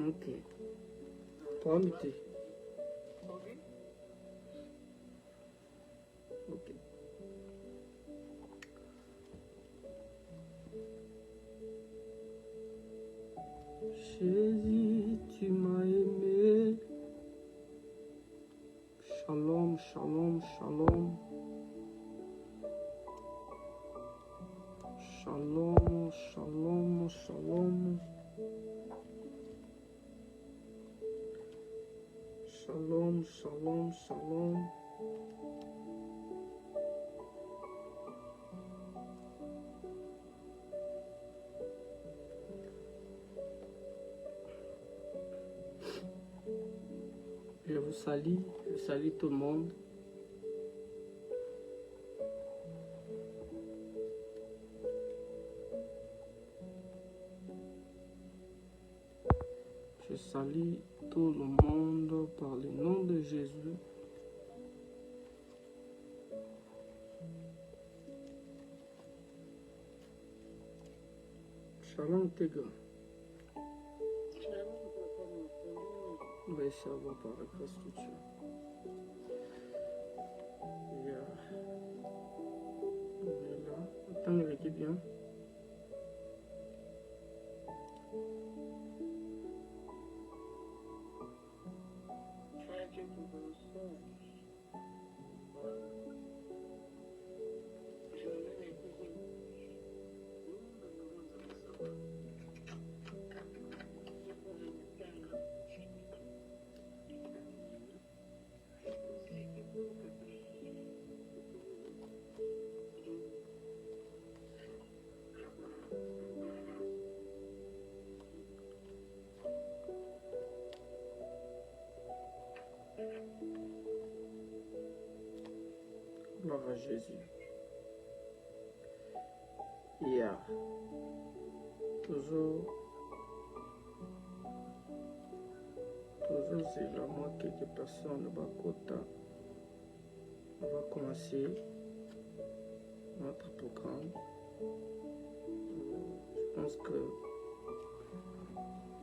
Ok. Trois minutes. Ok. Jésus, tu m'as aimé. Shalom, shalom, shalom. Shalom, shalom, shalom. Shalom, shalom, shalom. Je salue tout le monde. Je salue tout le monde par le nom de Jésus. Shalom, Tega. Oui, ça va par la grâce de Dieu. On est là. Attends, il est bien. Gloire à Jésus. Toujours c'est vraiment quelques personnes de Bakota. On va commencer notre programme. Je pense que le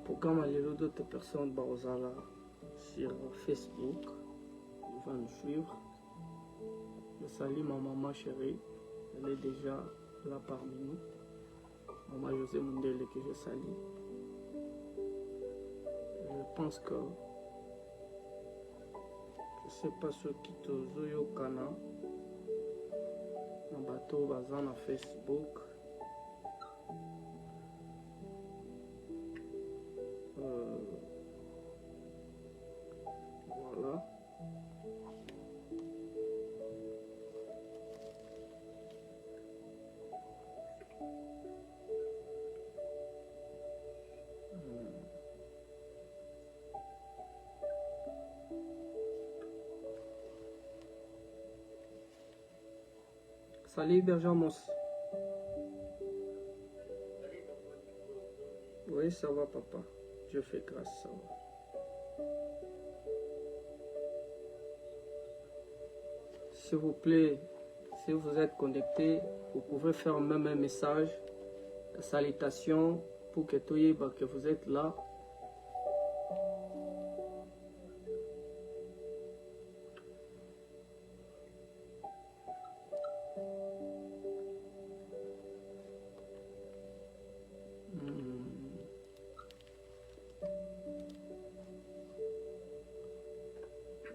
programme a l'air d'autres personnes Baozala sur Facebook. Ils vont nous suivre. Je salue ma maman chérie. Elle est déjà là parmi nous. Maman José Mundele que je salue. Je pense que je ne sais pas ce qui te zoyo kana. Un bateau bazan à Facebook. Voilà. Salut Berjamos. Oui, ça va papa. Je fais grâce, ça va. S'il vous plaît, si vous êtes connecté, vous pouvez faire même un message de salutation pour que tout y est, que vous êtes là.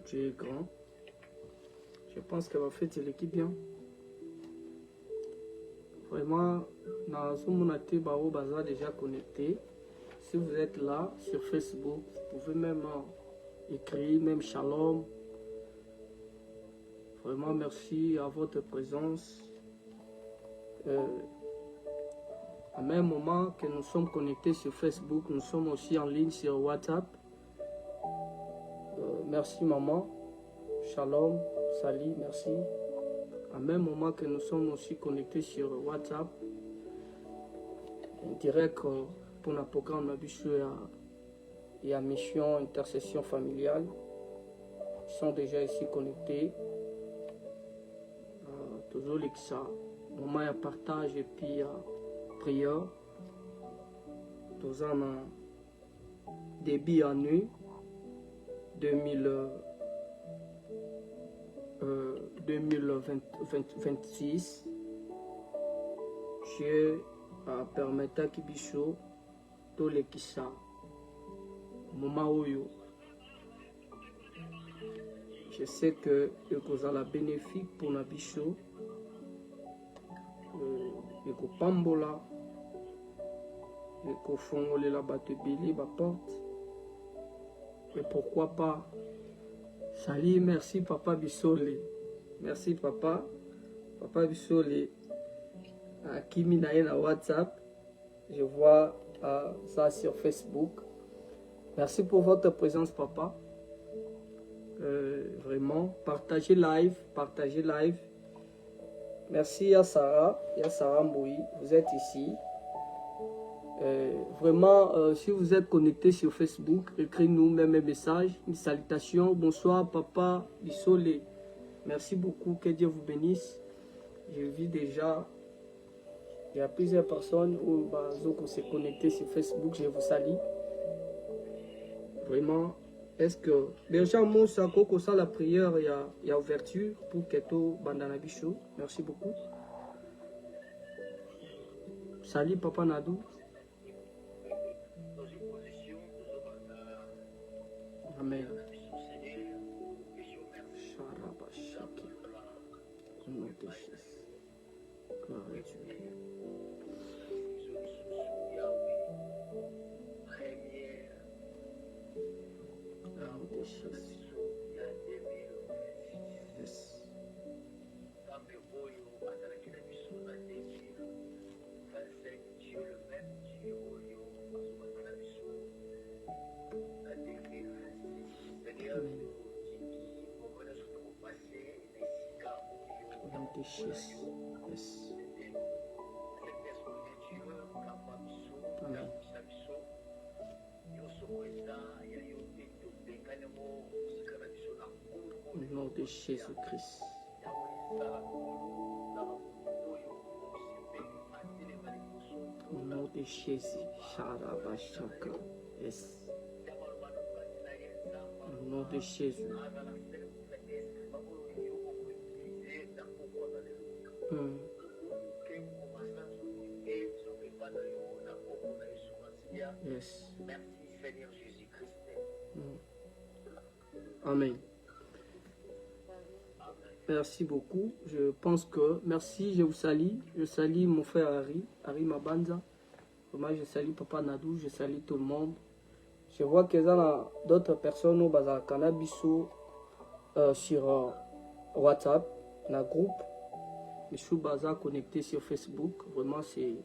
Dieu est grand. Je pense qu'elle va faire l'équipe bien. Vraiment, on a déjà connecté. Si vous êtes là sur Facebook, vous pouvez même écrire, même shalom. Vraiment, merci à votre présence. À même moment que nous sommes connectés sur Facebook, nous sommes aussi en ligne sur WhatsApp. Merci maman. Shalom, salut, merci. À même moment que nous sommes aussi connectés sur WhatsApp, on dirait que pour notre programme habitué et à mission intercession familiale, ils sont déjà ici connectés. Toujours les ça, moment à partage et puis à prière. Tous en début année 2026, Dieu a permis à Kibicho tous les Kissa. Moment où je sais que vous avez bénéfique pour la bicho, et que Pambola, et que Fongole la batte Billy, la porte. Et pourquoi pas? Salut, merci Papa Bissoli. Merci Papa. Papa Bissoli. Kimi na WhatsApp. Je vois ça sur Facebook. Merci pour votre présence, Papa. Vraiment, partagez live. Merci à Sarah Mboui, vous êtes ici. Vraiment, si vous êtes connecté sur Facebook, écrivez-nous même un message, une salutation. Bonsoir, Papa Bissoli. Merci beaucoup, que Dieu vous bénisse. Je vis déjà, il y a plusieurs personnes qui s'est connectées sur Facebook, je vous salue. Vraiment, est-ce que déjà moi ça la prière, il y a ouverture pour que tout bandana bichou. Merci beaucoup. Salut Papa Nadou. Amen. Au nom de Jésus-Christ. Au nom de Jésus. Yes. Au nom de Jésus. Yes. Merci Seigneur Jésus-Christ. Amen. Merci beaucoup. Je pense que... Merci, je vous salue. Je salue mon frère Harry Mabanza. Vraiment, je salue Papa Nadou. Je salue tout le monde. Je vois qu'il y a d'autres personnes au Canabiso sur WhatsApp, dans le groupe. Je suis connecté sur Facebook. Vraiment, c'est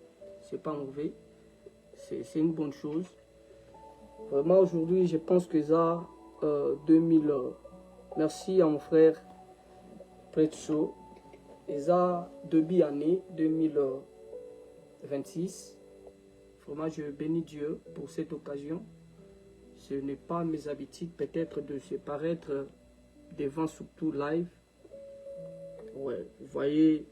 pas mauvais. C'est une bonne chose. Vraiment, aujourd'hui, je pense que ça, 2000... merci à mon frère Pretcho. Et ça, début année 2026. Vraiment, je bénis Dieu pour cette occasion. Ce n'est pas mes habitudes, peut-être, de se paraître devant surtout live. Ouais, vous voyez...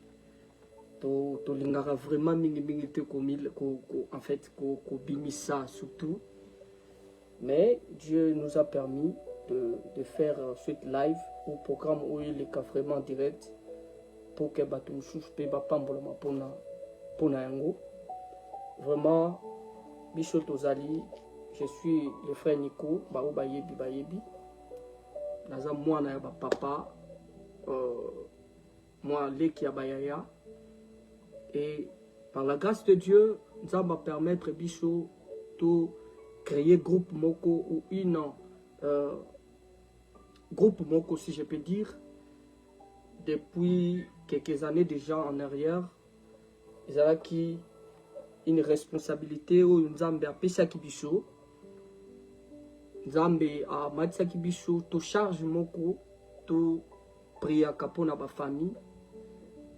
Tolingara vraiment en fait ça surtout, mais Dieu nous a permis de faire suite live au programme où il est vraiment direct pour que batum chouche pe ba pambolama pona yango. Vraiment bicho tozali, je suis le frère Nico ba bayebi naza mwana ya ba papa moi leki ya bayaya. Et par la grâce de Dieu, ça va permettre Bichot de créer groupe Moko ou une groupe Moko, si je peux dire, depuis quelques années déjà en arrière. Ils ont acquis une responsabilité où nous avons Pesaki Bichot. Nous avons Matsaki Bichot, to charge Moko, to prier à Kapona ba famille.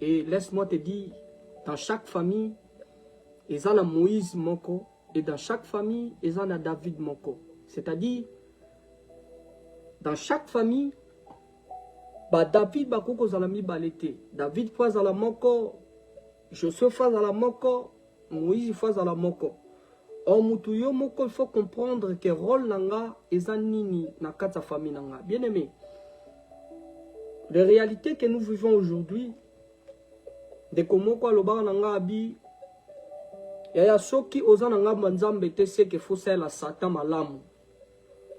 Et laisse-moi te dire, dans chaque famille, il y a Moïse Moko, et dans chaque famille, il y a David Moko. C'est-à-dire, dans chaque famille, David Bakoko Zalami Balete, David Fazala Moko, Joseph Fazala Moko, Moïse Fazala Moko. O mutu yo moko, il faut comprendre que rôle nanga eza nini na kata famille nanga. Bien aimé, les réalités que nous vivons aujourd'hui, de komoko alobaka nanga abi, yaya soki oza nanga manzambe te se que faut la Satan malamu.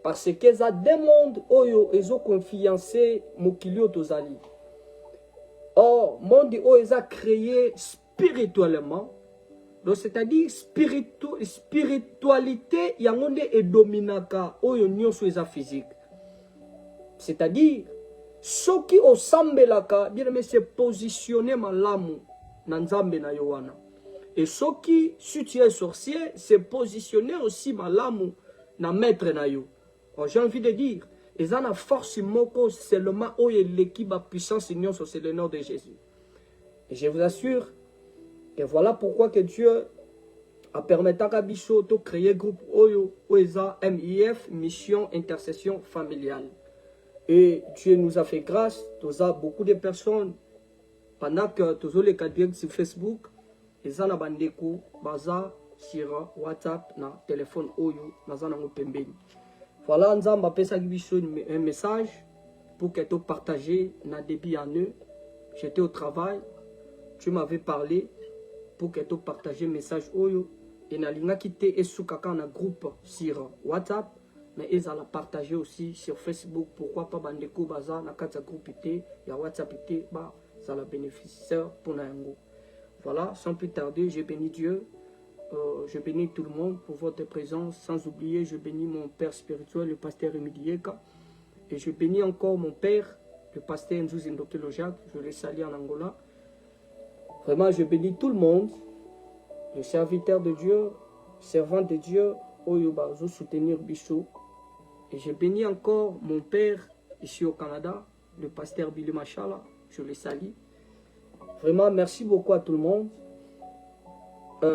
Parce que za deux mondes oyo ezo confiancé mokili tozali. Or, monde oyo eza créé spirituellement. Donc, c'est-à-dire spiritualité yangonde e dominaka oyo nyonso eza physique. C'est-à-dire soki osambelaka bien aimé se positionner malamu na nzambe na yowana. Et soki si tu es sorcier se positionner aussi malamu na maître na yo. J'ai envie de dire, ils ont la force moko seulement oyo l'équipe a puissance nyonso c'est le nom de Jésus. Et je vous assure et voilà pourquoi que Dieu a permis à Bicho de créer groupe Oyo, Oeza, MIF, Mission Intercession Familiale. Et Dieu nous a fait grâce, nous a beaucoup de personnes, pendant que nous avons les cadres sur Facebook, ils ont bandeko, baza, sur WhatsApp, na téléphone Oyo, na nango pembeni. Voilà, nous avons un message pour que tu partages na débit en eux. J'étais au travail, tu m'avais parlé. Pour que tu partages un message oyo et na linga quitté et sous kaka na groupe sur WhatsApp mais ils allaient partager aussi sur Facebook. Pourquoi pas bandeko baza na kata groupe ité ya WhatsApp ité ba ça la bénéficiaire pour nango. Voilà, sans plus tarder, je bénis Dieu, je bénis tout le monde pour votre présence. Sans oublier, je bénis mon père spirituel, le pasteur Emidieka, et je bénis encore mon père, le pasteur Nzouzi Ndokelo Jacques. Je le salue en Angola. Vraiment, je bénis tout le monde, les serviteurs de Dieu, servants de Dieu, Oyoba, je soutenir Bichot. Et je bénis encore mon père ici au Canada, le pasteur Billy Machala, je le salue. Vraiment, merci beaucoup à tout le monde.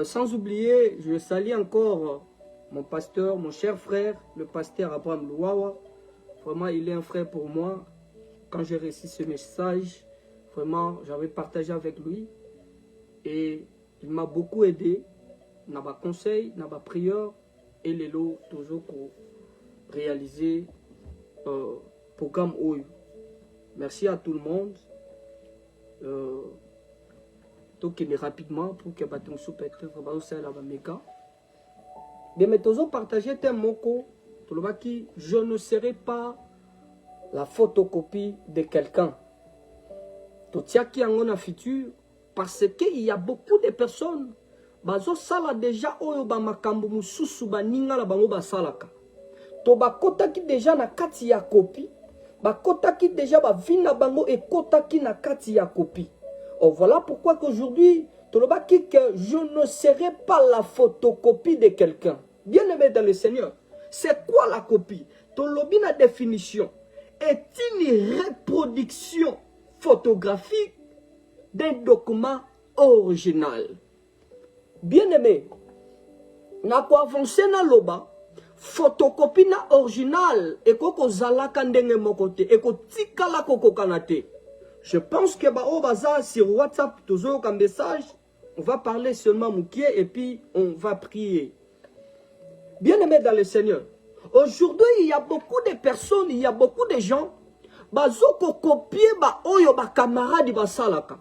Sans oublier, je salue encore mon pasteur, mon cher frère, le pasteur Abraham Louawa. Vraiment, il est un frère pour moi. Quand j'ai reçu ce message, vraiment, j'avais partagé avec lui. Et il m'a beaucoup aidé, n'a pas conseil, n'a pas prière, et les lots toujours pour réaliser programme OU. Merci à tout le monde. Donc il est rapidement pour que bateau soupette vraiment aussi la méga. Bien mais toujours partager tes moko, tout le monde qui je ne serai pas la photocopie de quelqu'un. Tout ça qui en a futur. Parce qu'il y a beaucoup de personnes bazo sala déjà oyo ba makambo mususu ba ninga la bango ba salaka. To ba kota ki déjà na kati ya copie, ba kota ki déjà ba vina bango et kota ki na kati ya copie. Oh voilà pourquoi qu'aujourd'hui to lo ba ki que je ne serai pas la photocopie de quelqu'un. Bien aimé dans le Seigneur, c'est quoi la copie? To lobi na définition est une reproduction photographique d'un document original. Bien aimé, na ko avancer na loba, photocopie na original et koko zalaka ndenge mokote et ko tikala koko kanate. Je pense que ba obaza sur WhatsApp toujours comme message, on va parler seulement moukier et puis on va prier. Bien aimé dans le Seigneur, aujourd'hui il y a beaucoup de personnes, il y a beaucoup de gens bazoko copier ba oyo ba camarade ba salaka.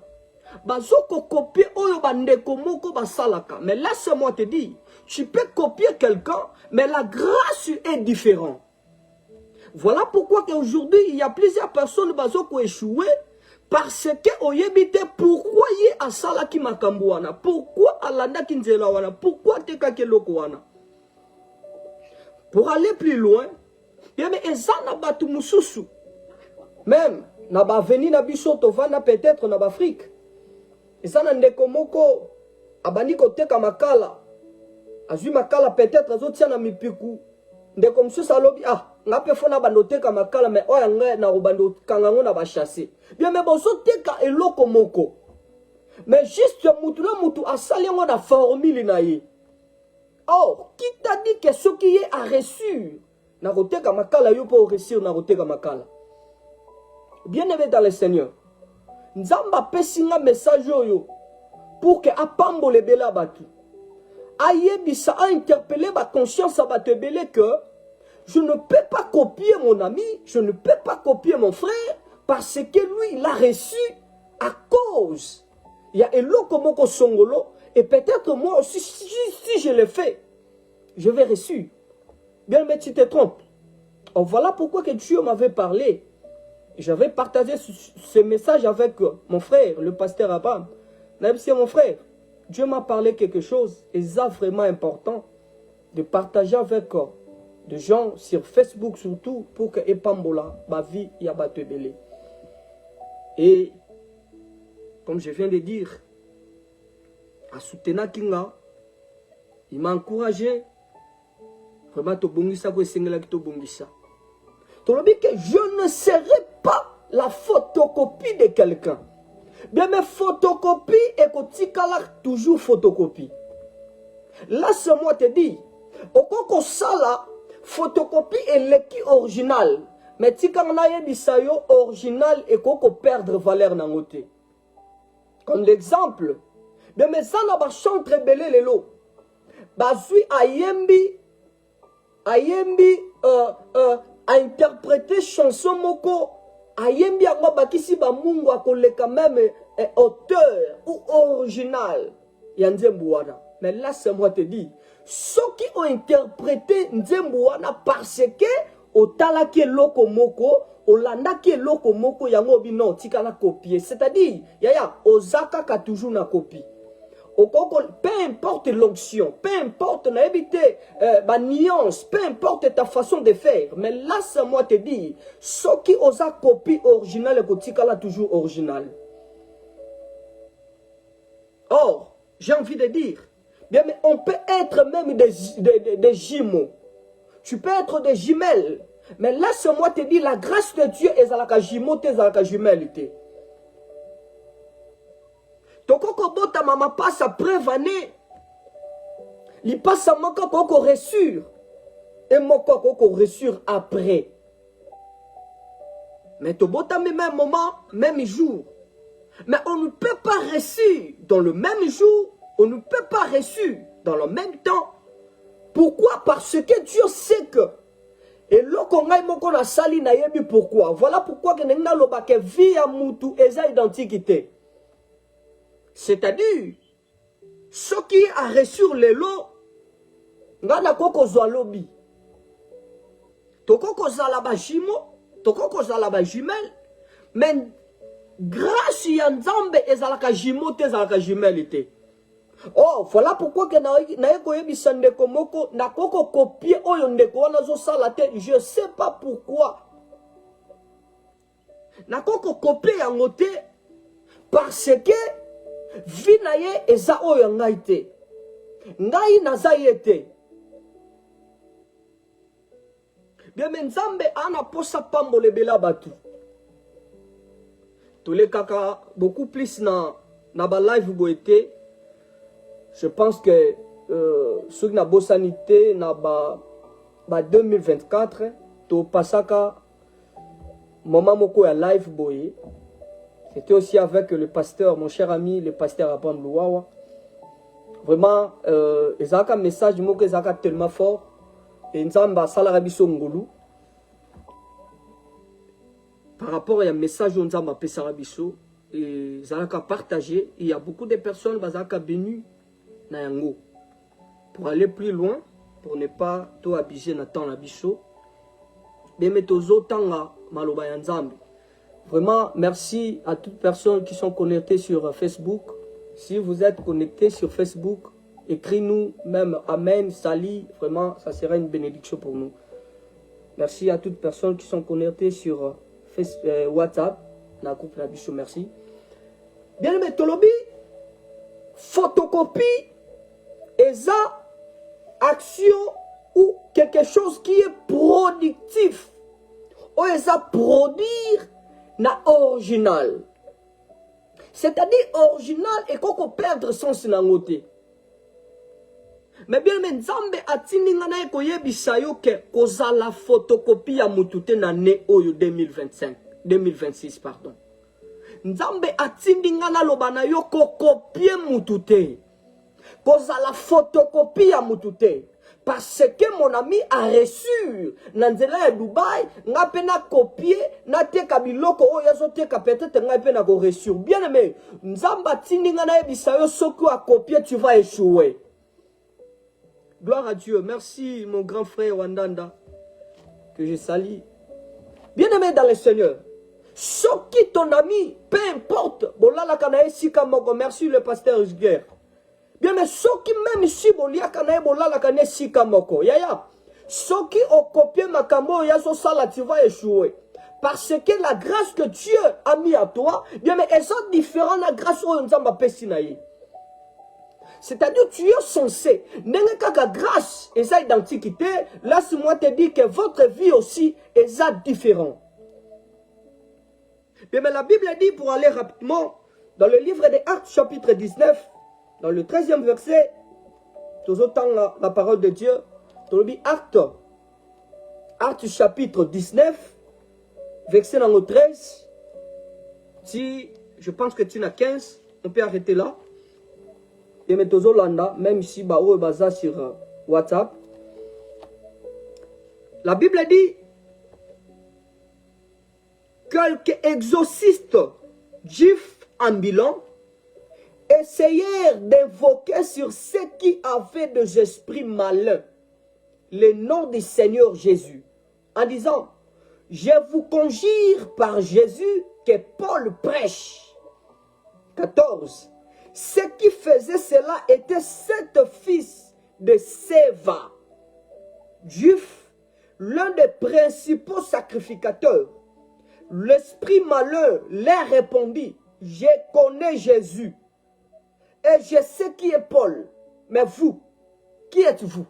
Bazoko copier oyo bandeko moko basalaka. Mais laisse-moi te dire, tu peux copier quelqu'un, mais la grâce est différente. Voilà pourquoi aujourd'hui il y a plusieurs personnes bazoko échoué parce que oyebite pourquoi yé asala ki makambo wana, pourquoi alanda ki nzela wana, pourquoi teka keloko wana. Pour aller plus loin, bien mais ezana batu mususu. Même na ba veni na biso tovana peut-être na Afrique. Ezana ndeko moko abandi koteka makala. Azui makala peut-être azotia na mipiku. Ndeko msusu alobi ngape fona bandoteka makala mais oya nga na robando kangango na ba chasser. Bien mais bozo teka eloko moko. Mais juste mutu na mutu asali ngo na formule na ye. Or, qui t'a dit que ce qui est à reçu na koteka makala yo pour réussir na koteka makala. Bien aimé dans le Seigneur. Nzamba pesinga message yo pour que apambo le bela batu. ayebisa a interpellé ma conscience à batebele que je ne peux pas copier mon ami, je ne peux pas copier mon frère parce que lui il a reçu à cause. Il y a eloko moko songolo et peut-être moi aussi si je le fais, je vais reçu. Bien mais tu te trompes. Oh, voilà pourquoi que Dieu m'avait parlé. J'avais partagé ce message avec mon frère, le pasteur Abraham. C'est mon frère. Dieu m'a parlé quelque chose, et c'est vraiment important de partager avec des gens sur Facebook surtout pour que Epambola, ma vie, y a batebele. Et comme je viens de dire, à soutenir Kinga, il m'a encouragé. Vraiment, to bongisa ko singela ki to bongisa. Tolobi que je ne serai pas la photocopie de quelqu'un. Bien, mais photocopie et kotikala toujours photocopie. Là, c'est moi te dis, au koko sala, photocopie est l'équipe original. Mais tikana yebisayo original et koko perdre valeur nangote. Comme l'exemple, bien, mais ça n'a pas chanté belé lelo. Bazui ayembi a interprété chanson moko ayembi a bakisi ba mungu akoleka même auteur ou original ya nzembuana. Mais là c'est moi te dis ceux qui ont interprété nzembuana parce que otalaki loko moko olandaki loko moko yango bino tikala copier, c'est-à-dire yaya ozaka ka toujours na copie. Peu importe l'onction, peu importe la nuance, peu importe ta façon de faire, mais là c'est moi te dire, ceux qui osent copie originale et kotikala toujours original. Or, j'ai envie de dire, bien, mais on peut être même des jumeaux. Tu peux être des jumelles, mais là c'est moi te dire, la grâce de Dieu est à la jumeau, est à la jumelle. Toko bota mama passe après année. Il passe à moi koko reçure. Et moi koko reçure après. Mais to bota même moment, même jour. Mais on ne peut pas reçu dans le même jour. On ne peut pas reçu dans le même temps. Pourquoi? Parce que Dieu sait que. Et l'okongai moko na sali na yebi pourquoi. Voilà pourquoi que nenga loba ke vie à mutu eza identité. C'est-à-dire, ce qui a reçu les lots, ngana koko zwa lobi. Toko koza la ba jimo, toko koza la ba jumelle, mais grâce ya Nzambe ezalaka jimo te ezalaka jumelle te. Oh, voilà pourquoi que na eko yebisa ndeko moko na koko copier oyo ndeko wana zo sala te, je sais pas pourquoi. Na koko copier yango te parce que vie na ye eza oyo ngai te. Ngai naza ye te. Bien mais Nzambe ana posa pambole bela batu. Tole kaka beaucoup plus na ba live boete. Je pense que ceux qui na bosanité na ba 2024 to pasaka moment moko ya live boye. C'était aussi avec le pasteur, mon cher ami, le pasteur Abraham Louawa. Vraiment, ils ont un message tellement fort. Et nous avons un par rapport à un message où nous avons un et ils ont partagé. Il y a beaucoup de personnes qui ont béni pour aller plus loin, pour ne pas tout abuser dans le temps. Mais vraiment, merci à toutes les personnes qui sont connectées sur Facebook. Si vous êtes connectés sur Facebook, écris-nous même Amen, Sali. Vraiment, ça sera une bénédiction pour nous. Merci à toutes les personnes qui sont connectées sur WhatsApp. La groupe la bichot, merci. Bien aimé, Tolobi, photocopie, ESA, action ou quelque chose qui est productif. Ou ESA produire na original. C'est-à-dire original et qu'on perdre son sinangote. Mais bien mais Nzambe atindi ngana eko yebisayo ke koza la photocopie ya mutute na ne oyo 2026 pardon. Nzambe atindi ngana lobana yo ko copier mutute. Cause la photocopie à Moutouté. Parce que mon ami a reçu Nanzela et Dubaï, n'a pas copié, n'a pas kabiloko, oh yazo te peut-être n'a pas reçu. Bien aimé, Nzamba tini ngana ebisayo soko a copié, tu vas échouer. Gloire à Dieu. Merci mon grand frère Wandanda que je salue. Bien aimé dans le Seigneur. Soki ton ami, peu importe. Bolala kanae sikamoko. Merci le pasteur Guerre. Bien mais soki même si bolia kanae bolala kanae sikamoko. Yaya. Soki o copier makamo yaso sala tu vas échouer. Parce que la grâce que Dieu a mis à toi, bien mais elles sont différentes la grâce au nzamba pesinaï. C'est-à-dire tu es censé, n'est qu'à grâce et ça identité, laisse-moi te dire que votre vie aussi est ça différent. Bien, mais la Bible dit, pour aller rapidement, dans le livre des Actes chapitre 19, dans le 13e verset, tout autant la parole de Dieu, dans le Actes chapitre 19, verset dans le 13, si je pense que tu n'as 15, on peut arrêter là. Et mais Tozolanda, même si Bao est basé sur WhatsApp. La Bible dit quelques exorcistes juifs ambulants essayèrent d'invoquer sur ceux qui avaient des esprits malins le nom du Seigneur Jésus, en disant: je vous conjure par Jésus que Paul prêche. 14. Ceux qui faisaient cela étaient 7 fils de Séva, juifs, l'un des principaux sacrificateurs. L'esprit malin leur répondit: je connais Jésus et je sais qui est Paul, mais vous, qui êtes-vous?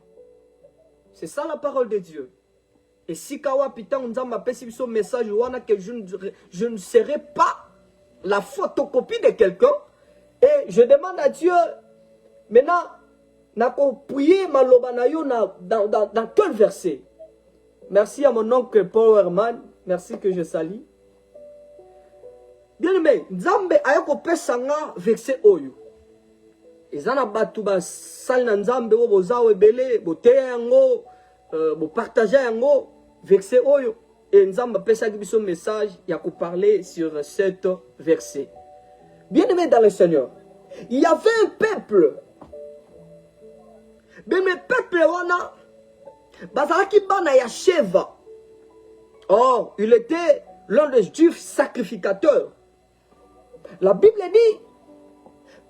C'est ça la parole de Dieu. Et si Kawa Pita Nzamba pesi son message que je ne serai pas la photocopie de quelqu'un. Et je demande à Dieu, maintenant, nako prier malobanayo dans quel verset? Merci à mon oncle Paul Herman, merci que je salue. Bien aimé, Nzambe ayako pesanga verset oyo. Ezana batu ba sal na Nzambe wo bozawo ebele, boteya yango, bo partager yango verset oyo. Et Nzambe pesaki biso message yako parler sur cet verset. Bien-aimé dans le Seigneur, il y avait un peuple. Mais le peuple, wana, bazalaki bana ya Sheva. Or, il était l'un des juifs sacrificateurs. La Bible dit,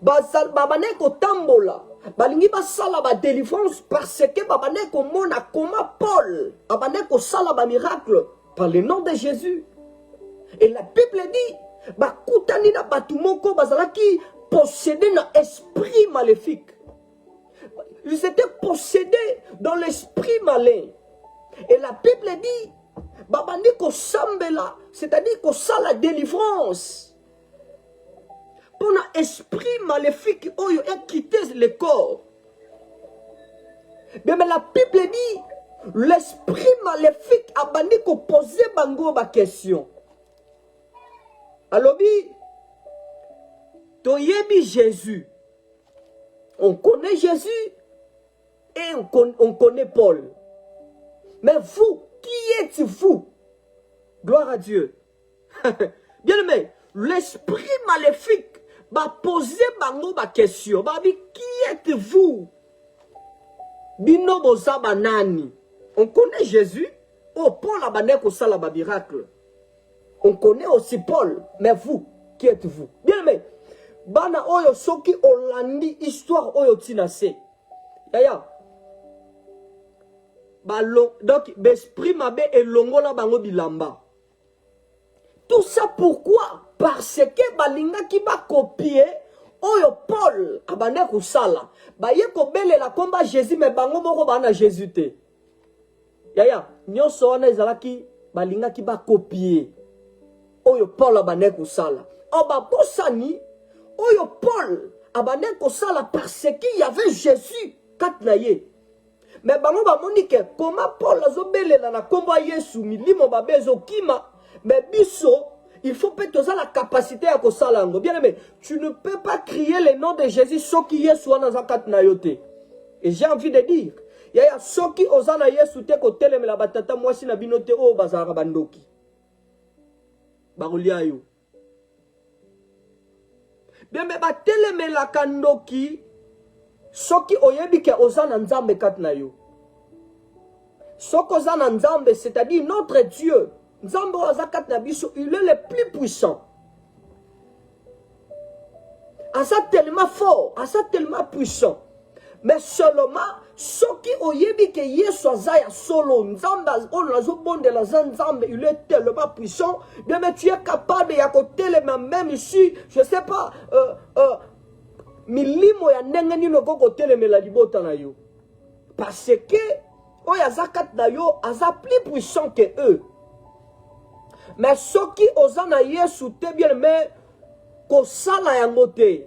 babane ko tambola, balingi basala ba délivrance parce que babane ko mona koma Paul, babane ko sala ba miracle par le nom de Jésus. Et la Bible dit, bakutani na batumoko bazalaki possédé dans l'esprit maléfique. Ils étaient possédés dans l'esprit malin. Et la Bible dit, babani ko sambela, c'est-à-dire ko sa la délivrance. Pour un esprit maléfique, oyo a quitté le corps. Mais la Bible dit, l'esprit maléfique a bandi ko poser bango ba question. Alors, Toyebi Jésus. On connaît Jésus et on connaît Paul. Mais vous, qui êtes-vous? Gloire à Dieu. Bien aimé, l'esprit maléfique va poser bango ba question. Qui êtes-vous? Bino boza banani. On connaît Jésus. Oh, Paul a bané ko sala ba miracle. On connaît aussi Paul, mais vous, qui êtes-vous? Bien aimé, bana oyo soki olandi histoire oyo tinase. Yaya. Donc, l'esprit mabe et longola bango bilamba. Tout ça pourquoi? Parce que balinga ki ba copier oyo Paul abane kusala. Ba ye ko bele la komba Jésus mais bango moko bana Jésus te. Yaya, nyonso wana ezalaki balinga ki ba copier. Oyo Paul abane kusala. Oba kosani oyo Paul abane kusala parce qu'il y avait Jésus katnaye. Mais bango ba monike comment Paul azobelela na komba Yesu milimo babezo kima mais biso il faut peut-être la capacité à kosalango. Bien aimé, tu ne peux pas crier le nom de Jésus sans qu'il y ait soit dans un kat na yote. Et j'ai envie de dire, il y a ceux qui osent na Yesu te ko teleme la batata mwasi na binote o bazara bandoki. Barulia yo. Bien mais ba teleme la kandoki ceux qui oyebi ke oza na nzambe kat na yo. Ceux qui oza na nzambe, c'est-à-dire notre Dieu. Nzambe oza kat na biso, il est le plus puissant. Asa tellement fort, asa tellement puissant. Mais seulement, ceux qui oyebi que Yesu azaya solo, Nzambe de la Nzambe, il est tellement puissant, bien mais tu es capable de côté même ici, je sais pas, milimo ya ndenge nini okoko telemela libota na yo. Parce que oyo azakat na yo aza plus puissant que eux. Mais ceux qui osa na Yesu te bien mais kosala yango te.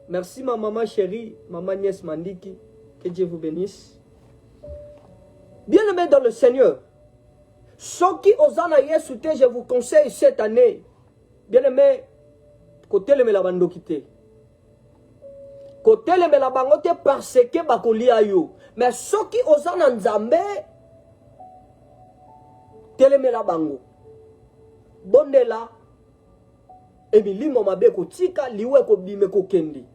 Merci ma maman chérie, maman nièce Mandiki. Que Dieu vous bénisse. Bien-aimés dans le Seigneur, ceux qui osent na Yesu te, je vous conseille cette année, bien-aimés, côté le melabando quitté. Côté le melabango te parce que bakoli ayo. Mais ceux qui osent na Nzambe, tele melabango. Bondela, Emili momabe kotika, liwe ko bime ko kendi.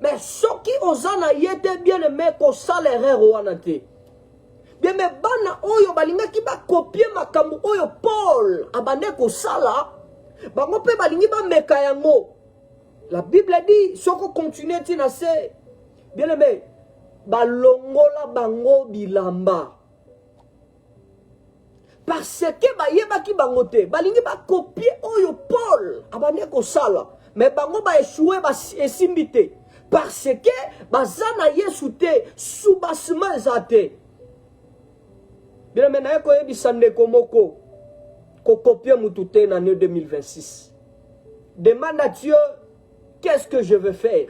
Mais ceux qui osent na yete bien aimé ko salaire roanate. Bien mais bana oyo balinga ki ba copier makambo oyo Paul abande ko sala. Bango pe balingi ba meka yango. La Bible dit soko continue tina se bien aimé balongola bango bilamba. Parce que ba yeba ki bango te balingi ba copier oyo Paul abande ko sala. Mais bango ba échouer ba esimbite. Parce que bazana Yesu te soubasement zate. Bien maintenant ko yebi sande komoko ko copier mutute en année 2026. Demande à Dieu qu'est-ce que je veux faire.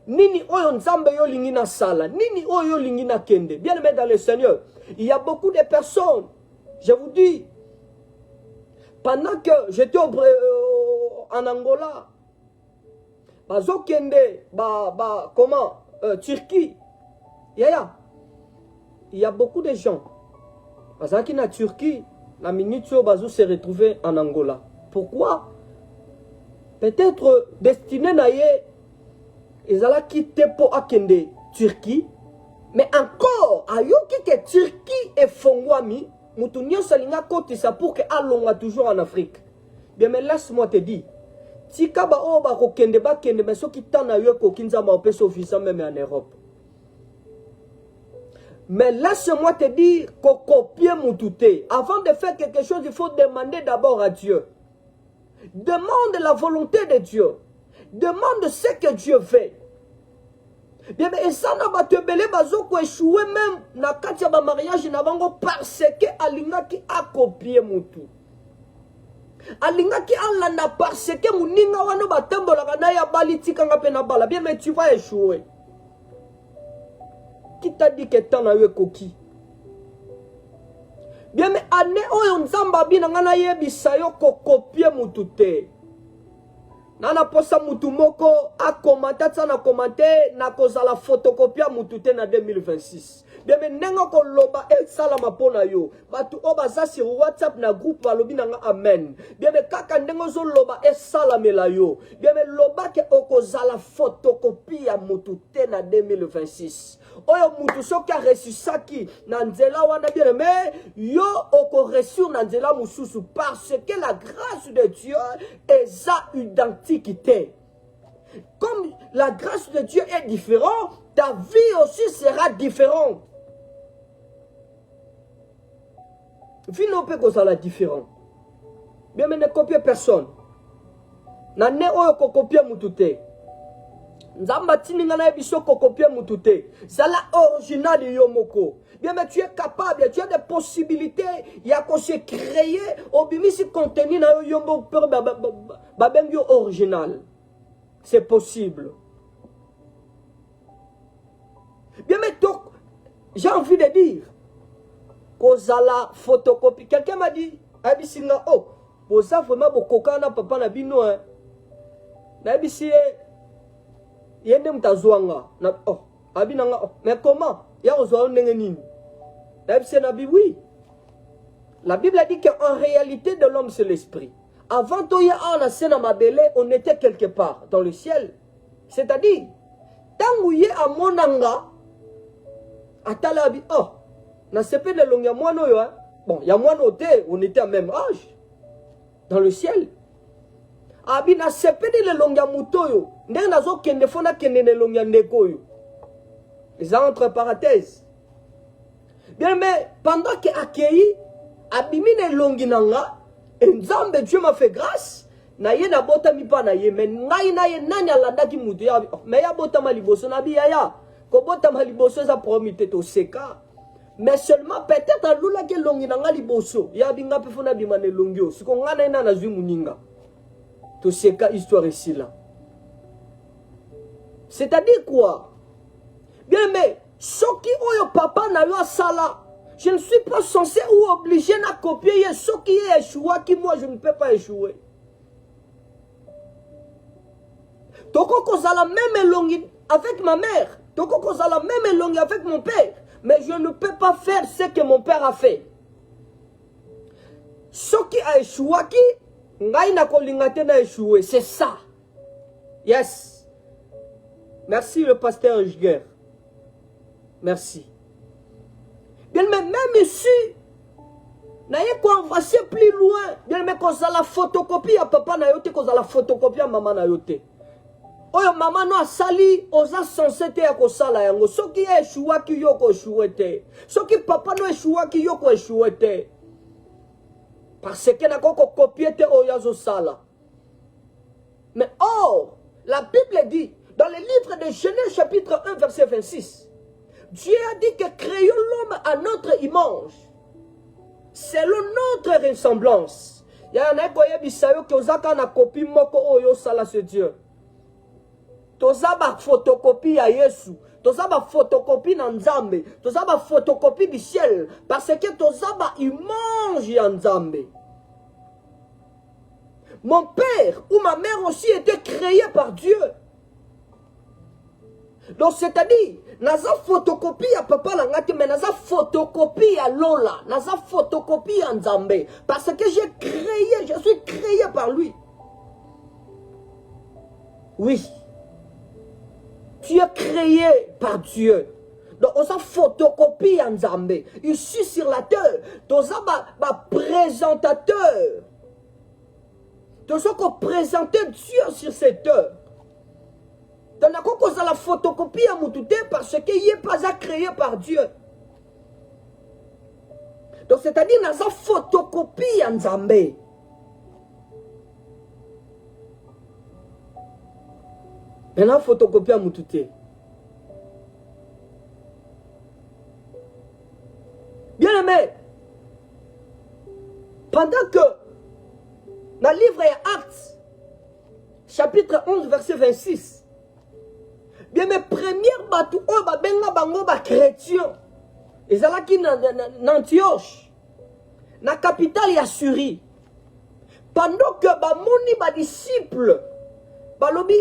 Nini oyo nzambe yo lingi na sala, nini oyo lingi na kende. Bien aimé dans le Seigneur, il y a beaucoup de personnes, je vous dis, pendant que j'étais en Angola, bazo kende comment Turquie, il y a beaucoup de gens parce que na Turquie la minute où bazo se retrouver en Angola. Pourquoi? Peut-être destiné na ye ils allaient quitter pour akende Turquie, mais encore ayoki que Turquie et fongwami mutu nyonso linga kotisa pour que alonga toujours en Afrique. Bien mais laisse-moi te dire, tika ba o ba kokende ba kende mais soki tana yo ko kinzama opeso visa même en Europe. Mais laisse-moi te dire qu'on copie moutouté. Avant de faire quelque chose, il faut demander d'abord à Dieu. Demande la volonté de Dieu. Demande ce que Dieu fait. Bien mais ça n'a pas te belé bazo ko échouer même na katia ba mariage na bango parce que alinga ki a copié moutou. Alinga ki alanda parce que muninga wana batambola kana ya bali tikanga pe na bala. Bien mais tu vas échouer. Qui t'a dit que t'en as eu coquille? Bien mais année oyo nzamba bina ngana yebisa yo ko copier mutute. Nana posa mutu moko a commenté ça na commenté na kozala photocopia mutute na 2026. Bien mais nengo ko loba e sala mapona yo. Batu obaza sur WhatsApp na groupe balobi nanga amen. Bien mais kaka ndengo zo loba e sala mela yo. Bien mais loba ke okozala photocopia mutute na 2026. Oyo mutu soki a reçu saki na nzela wana bien mais yo oko reçu na nzela mususu parce que la grâce de Dieu est sa identité. Comme la grâce de Dieu est différente, ta vie aussi sera différente. Vie non peut causer la différence. Bien mais ne copiez personne. Na ne oyo ko copier mutute. Nzamba tininga na biso ko copier mutute. Zala original yo moko. Bien mais tu es capable, tu as des possibilités, il y a qu'on se créer au bimisi contenu na yo yombo per babem yo original. C'est possible. Bien mais donc j'ai envie de dire Kozala photocopie. Quelqu'un m'a dit Abisinga oh boza vraiment bokoka na papa na bino hein. Na bisi yende mtazwanga na oh abinanga oh mais comment ya ozwa ndenge nini? Na bisi na bi oui. La Bible a dit qu'en réalité de l'homme c'est l'esprit. Avant toya na sena mabele, on était quelque part dans le ciel. C'est-à-dire tangu ye amonanga atala bi oh na sepe de longa mwana yo hein. Bon, il y a moi noté, on était à même âge dans le ciel. Abi na sepe de longa muto yo, ndenge nazo kende fona kende ne longa ndeko yo. Les entre parenthèses. Bien mais pendant que accueilli abimi ne longi nanga, Nzambe Dieu m'a fait grâce. Na ye na bota mi pa na ye mais ngai na ye nani alanda ki muto ya mais ya bota maliboso na bi ya ko bota maliboso za promité to seka. Mais seulement peut-être à l'oula que longi nanga liboso ya binga pe fona bimane longio siko ngana ina na zwi muninga to seka histoire ici là. C'est-à-dire quoi? Bien mais soki oyo papa na yo sala, je ne suis pas censé ou obligé à copier ce qui est échoué, qui moi je ne peux pas échouer. Toko kozala même longi avec ma mère, toko kozala même longi avec mon père, mais je ne peux pas faire ce que mon père a fait. Ce qui a échoué, qui n'a pas na échoué, c'est ça. Yes. Merci le pasteur Jger. Merci. Bien, mais même ici, n'ayez quoi avancer plus loin. Bien, mais quand ça la photocopie à papa na yote, quand ça la photocopie à maman na yote. Oyo maman no asali, oza censé te ko sala yango. Ce qui est échoué qui yoko échoué te. Ce qui papa no échoué qui yoko échoué te. Parce que na koko copier te oyazo sala. Mais or, la Bible dit, dans le livre de Genèse chapitre 1 verset 26, Dieu a dit que créons l'homme à notre image, selon notre ressemblance. Il y a un écoye bisayo qui ozaka na copie moko oyo sala ce Dieu. Toza ba photocopie à Yesu, toza ba photocopie na Nzambe, toza ba photocopie du ciel, parce que toza ba image ya Nzambe. Mon père ou ma mère aussi était créés par Dieu. Donc c'est-à-dire, naza photocopie à papa langate, mais naza photocopie à Lola, naza photocopie à Nzambe, parce que j'ai créé, je suis créé par lui. Oui. Tu es créé par Dieu. Donc, on s'en photocopie à Nzambe. Ici sur la terre, on s'en présentateur. On s'en présenter Dieu sur cette terre. Donc, on s'en la photocopie à Moutouté parce qu'il n'est pas créé par Dieu. Donc, c'est-à-dire, on s'en photocopie à Nzambe. Maintenant, photocopie à Moutouté. Bien aimé, pendant que dans le livre Actes, chapitre 11, verset 26, bien mes premières bateaux, benga bango ba chrétien, ils allaient qui Antioche, na capitale ya Syrie. Pendant que ba moni ba disciple, ba lobi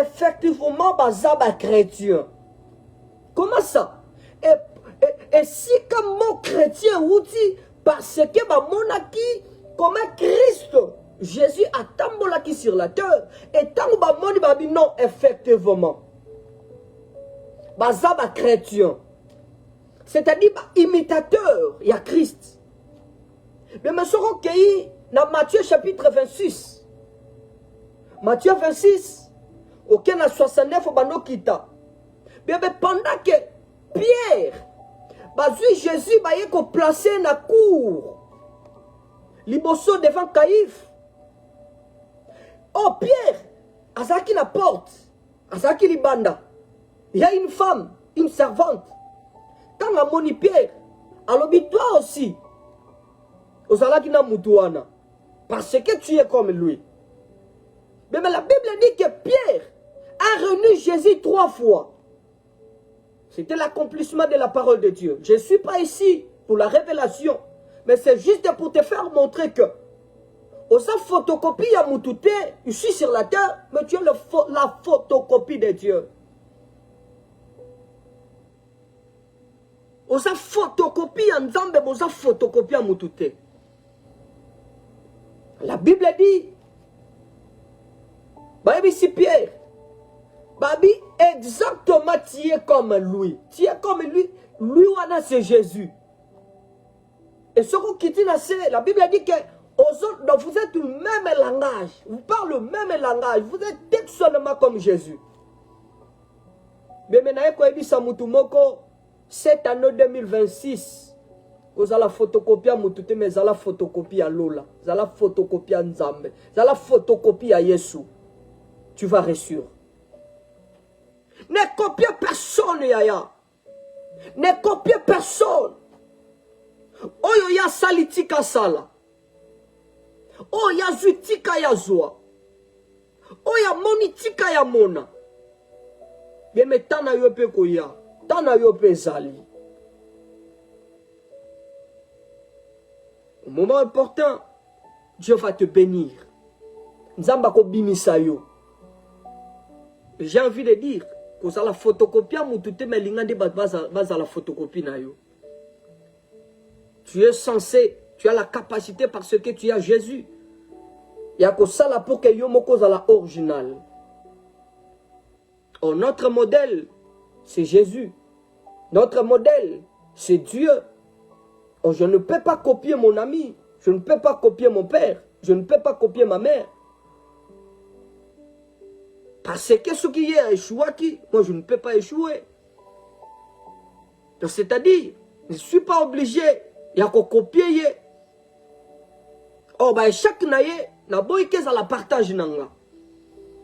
effectivement baza ba chrétien. Comment ça? Et si comme mon chrétien ou dit parce que ba monaki comme Christ Jésus a tambolaki sur la terre et tant ba moni ba bi non effectivement baza ba chrétien, c'est-à-dire ba imitateur il y a Christ. Mais me serons cueillis dans Matthieu chapitre 26. Matthieu 26 auquel a 69 bano kita. Bien mais pendant que Pierre bazui Jésus ba yeko placé na cour liboso devant Caïphe. Oh Pierre azaki na porte, azaki libanda. Il y a une femme, une servante. Quand a moni Pierre, alobi toi aussi ozalaki na mutuana parce que tu es comme lui. Mais la Bible dit que Pierre a renié Jésus 3 fois. C'était l'accomplissement de la parole de Dieu. Je ne suis pas ici pour la révélation, mais c'est juste pour te faire montrer que Osa photocopie ya mutute, ici sur la terre, mais tu es la photocopie de Dieu. Osa photocopie ya Nzambe, osa photocopie ya mutute. La Bible dit, Babi si Pierre, Babi exactement tu es comme lui. Tu es comme lui. Lui c'est Jésus. Et ce qui dit la Bible dit que vous êtes le même langage. Vous parlez le même langage. Vous êtes exactement comme Jésus. Mais maintenant, cette année 2026, vous allez photocopier à Moutoute, mais vous allez photocopier à Lola. Vous allez photocopier à Nzambe. Vous allez photocopier à Yesu. Tu vas réussir. Ne copiez personne, Yaya. Ne copiez personne. Oyo ya salitika sala. Oyo ya zuitika ya zwa. Oyo ya monitika ya mona. Bien mais tana yo pe koya. Tana yo pe zali. Au moment important, Dieu va te bénir. Nzamba ko bimisa yo. J'ai envie de dire que ça la photocopie à Moutoute, mais l'ingandi basa la photocopie na yo. Tu es censé, tu as la capacité parce que tu as Jésus. Il y a que ça là pour que yo moko za la original. Oh, notre modèle, c'est Jésus. Notre modèle, c'est Dieu. Oh, je ne peux pas copier mon ami. Je ne peux pas copier mon père. Je ne peux pas copier ma mère. Parce que ce qui est échoué, moi je ne peux pas échouer. C'est-à-dire, je ne suis pas obligé. Il y a qu'à copier. Oh, bah, chaque naïe, na boy qu'est-ce la partage nanga.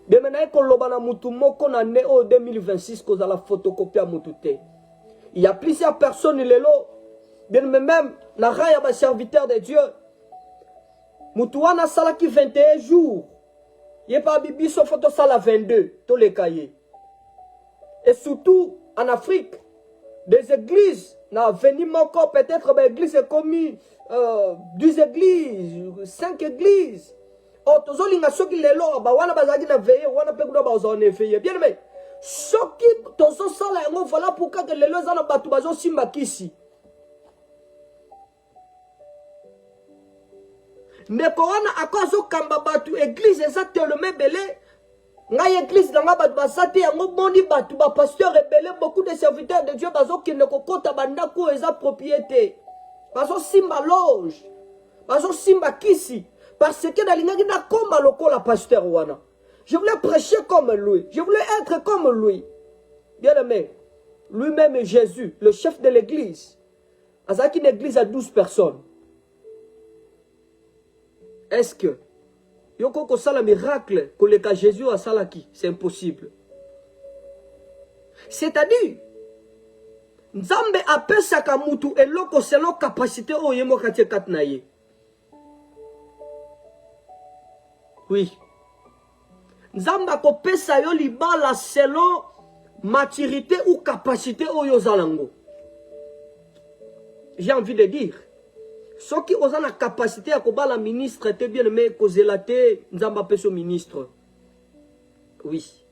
Bien maintenant, qu'on l'a na mutu moko na né au 2026 qu'on a la photocopie à mutute. Il y a plusieurs personnes les lo. Bien même, na raya ba serviteur de Dieu. Mutuana salaki 21 jours. Il n'y a pas bibi sauf photo sala 22, tous les cahiers. Et surtout, en Afrique, des églises, n'a venu encore peut-être des églises commis 10 églises, 5 églises. Oh, tous les gens qui les lois, bah, wana bazagi na veillé, wana pe kuna bazone veillé. Bien mais, ce qui tous ça là, voilà pourquoi que les lois zana batu bazo simba kisi. Mais quand on a cause au kamba batu église exactement belé. Nga église nga batu basate yango bondi batu ba pasteur rebelle beaucoup de serviteurs de Dieu bazo qui ne kokota bandako eza propriété. Bazo simba loge. Bazo simba kisi parce que dans l'ingaki na komba lokola pasteur wana. Je voulais prêcher comme lui. Je voulais être comme lui. Bien aimé. Lui-même Jésus, le chef de l'église. Azaki une église à 12 personnes. Est-ce que yoko ko sala miracle que le cas Jésus a salaki? C'est impossible. C'est-à-dire, Nzambe appelle Sakamutu et loko selon capacité au yemo katie katnaye. Oui. Nzambe ko pesa yo libala selon maturité ou capacité au yozalango. J'ai envie de dire. Ceux qui ont la capacité à combattre la ministre, t'es bien aimé, Kozelate, Nzamba Peso ministre. Oui.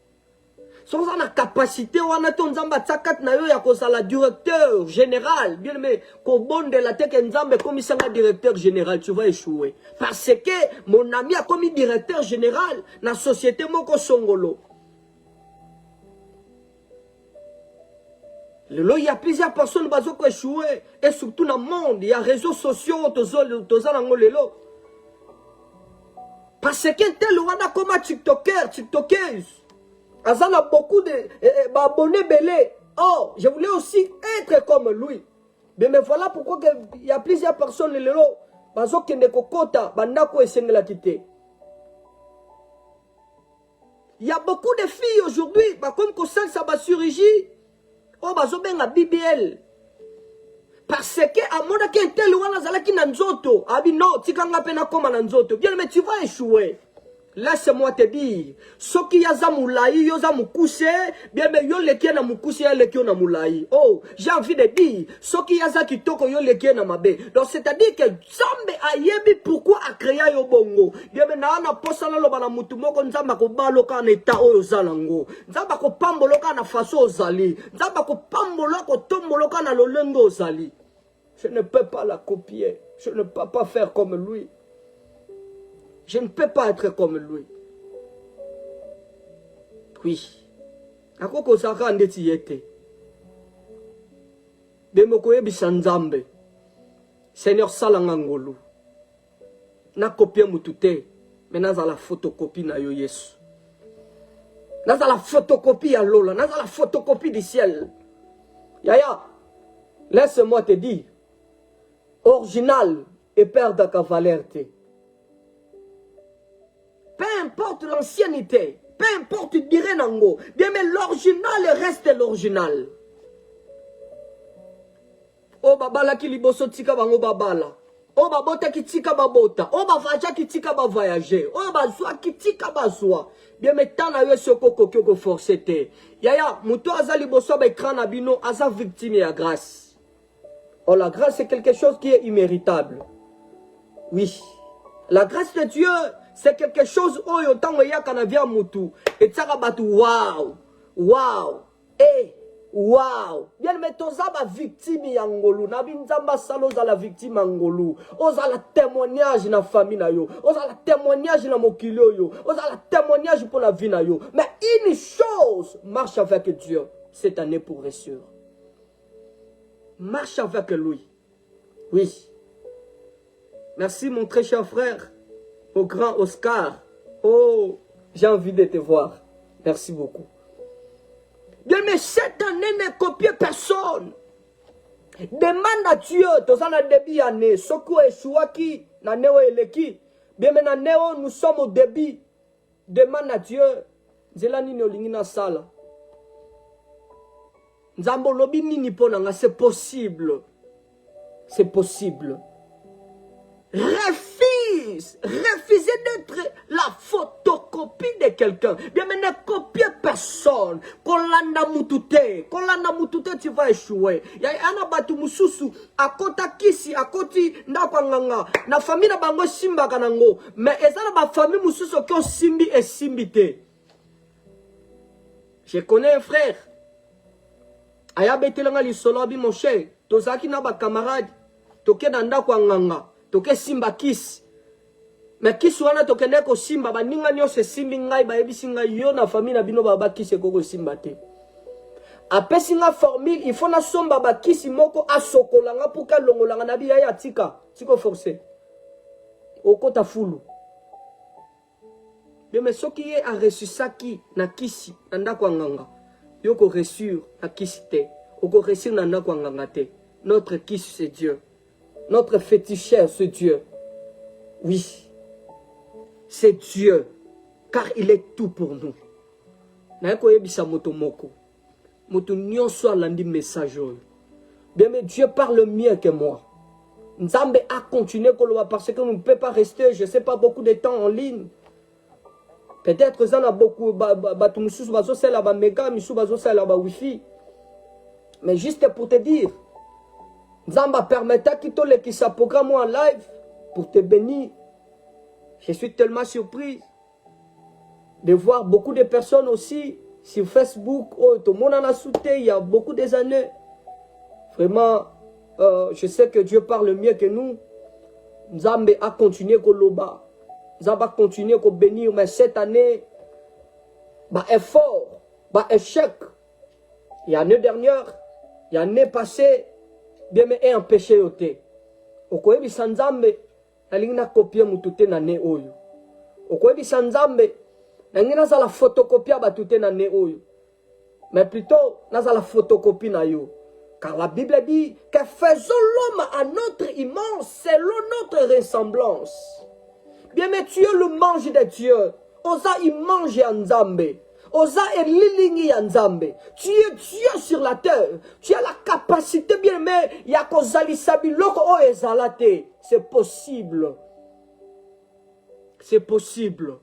Ceux qui ont la capacité, on a ton Nzamba Tsakat Nayo, ya la directeur général, bien aimé, Kobonde la tête Nzamba comme un directeur général, tu vas échouer. Parce que mon ami a commis directeur général, dans la société Moko Songolo. Il y a plusieurs personnes qui ont échoué. Et surtout dans le monde, il y a les réseaux sociaux. Parce que tel ou a comme TikToker, TikTokeuse. Il a beaucoup d'abonnés belés. Oh, je voulais aussi être comme lui. Mais voilà pourquoi il y a plusieurs personnes qui ne kokota, bandako esengela kité. Il y a beaucoup de filles aujourd'hui, comme Kosal Sabassurigi. Oh, bazo benga BBL. Parce que, à mon avis, tel ou wana zalaki nanzoto. Abi non, tikanga pena koma nanzoto. Bien, mais tu vas échouer. laisse-moi te dire, ce qui yaza moulaï, yoza moukouche, bien mais yo leki na moukouche, ya leki na moulaï. Oh, j'ai envie de dire, ce qui yaza kitoko yo leki na mabe. Donc c'est-à-dire que Nzambe ayebi pourquoi a créé yo bongo. Bien mais na na posa na loba na mutu moko Nzamba ko baloka na eta oyo zalango. Nzamba ko pamboloka na faso ozali. Nzamba ko pamboloka ko tomboloka na lolengo ozali. Je ne peux pas la copier. Je ne peux pas faire comme lui. Je ne peux pas être comme lui. Oui. Akoko saka ndeti yete. Bemoko yebisa Nzambe. Seigneur salanga ngolu. Na copie mutute. Mais naza la photocopie na yo Yesu. Naza la photocopie ya Lola. Naza la photocopie du ciel. Yaya. Laisse-moi te dire. Original et père de cavalerté. Peu importe l'ancienneté, peu importe dire nango, bien mais l'original reste l'original. O babala ki liboso tika bango babala. O babota ki tika babota. O bavaja ki tika ba voyager. O bazwa ki tika bazwa. Bien mais tant na yo soko kokyo forcé te. Yaya, muto aza liboso ba écran na bino aza victime ya grâce. Oh, la grâce, c'est quelque chose qui est imméritable. Oui. La grâce de Dieu, c'est quelque chose où il y a un mutu. Et ça va waouh. Waouh. Eh. Waouh. Bien, mais tous les victimes yangolu. Nabi nzamba salo za la victime angolu. Oza la témoignage na famille na yo. Oza la témoignage na mokilo yo. Oza la témoignage pour la vie na yo. Mais une chose marche avec Dieu cette année pour être sûr. Marche avec lui. Oui. Merci mon très cher frère. Au grand Oscar. Oh, j'ai envie de te voir. Merci beaucoup. Bien, mais cette année ne copie personne. Demande à Dieu. Dans un début année. Soko et Chouaki. Na neo eleki. Bien, mais na neo nous sommes au début. Demande à Dieu. Zelani no lingina sala. C'est possible. C'est possible. Refusez d'être la photocopie de quelqu'un. Bien, mais ne copiez personne. Kolanda mutute, tu vas échouer. Yana batu mususu, akota kisi, akoti ndakwanganga. Na famille na bango simba kanango. Mais ezana ba famille mususu qui simbi et simbite. Je connais un frère. Aya betelanga lisolo abi mon cher. Tozaki na ba camarade. Toke na ndako nganga. Toke simba kisi. Mais kisi wana toke ndeko simba ba ninga nyose simbi ngai ba yebisi ngai yo na famille na bino ba kisi koko simba te. Apesi nga formule il faut na somba ba kisi moko asokolanga pour ka longolanga na biya ya tika. Tiko forcé. Okota fulu. Mais ce qui est a reçu saki na kisi na ndako nganga. Yoko reçu na kisi te. Oko reçu na ndako nganga te. Notre kisi c'est Dieu. Notre féticheur c'est Dieu. Oui. C'est Dieu. Car il est tout pour nous. Na yako yebisa moto moko. Moto nyonso alandi message. Bien mais Dieu parle mieux que moi. Nzambe a continué parce que nous ne pouvons pas rester, je ne sais pas, beaucoup de temps en ligne. Peut-être ça a beaucoup wifi. Mais juste pour te dire, Nzamba permettra qu'il sa programme en live pour te bénir. Je suis tellement surpris de voir beaucoup de personnes aussi sur Facebook. Oh, tout le monde en a soutenu il y a beaucoup des années. Vraiment, je sais que Dieu parle mieux que nous. Nzambe a continué Koloba. Nzambe a continué à bénir. Mais cette année, effort, échec. Il y a l'année dernière, il y a l'année passée, bien mais un péché yoté. Okoyebi sanzambe, alingina copier mutute na ne oyo. Okoyebi sanzambe, alingina za la photocopie batute na ne oyo. Mais plutôt, na za la photocopie na yo. Car la Bible dit que faisons l'homme à notre image selon notre ressemblance. Bien mais tu es le mange de Dieu. Osa il mange en Nzambe. Osa et lilingi en Nzambe. Tu es Dieu sur la terre. Tu as la capacité bien mais il y a kozali sabi loko o ezalate. C'est possible. C'est possible.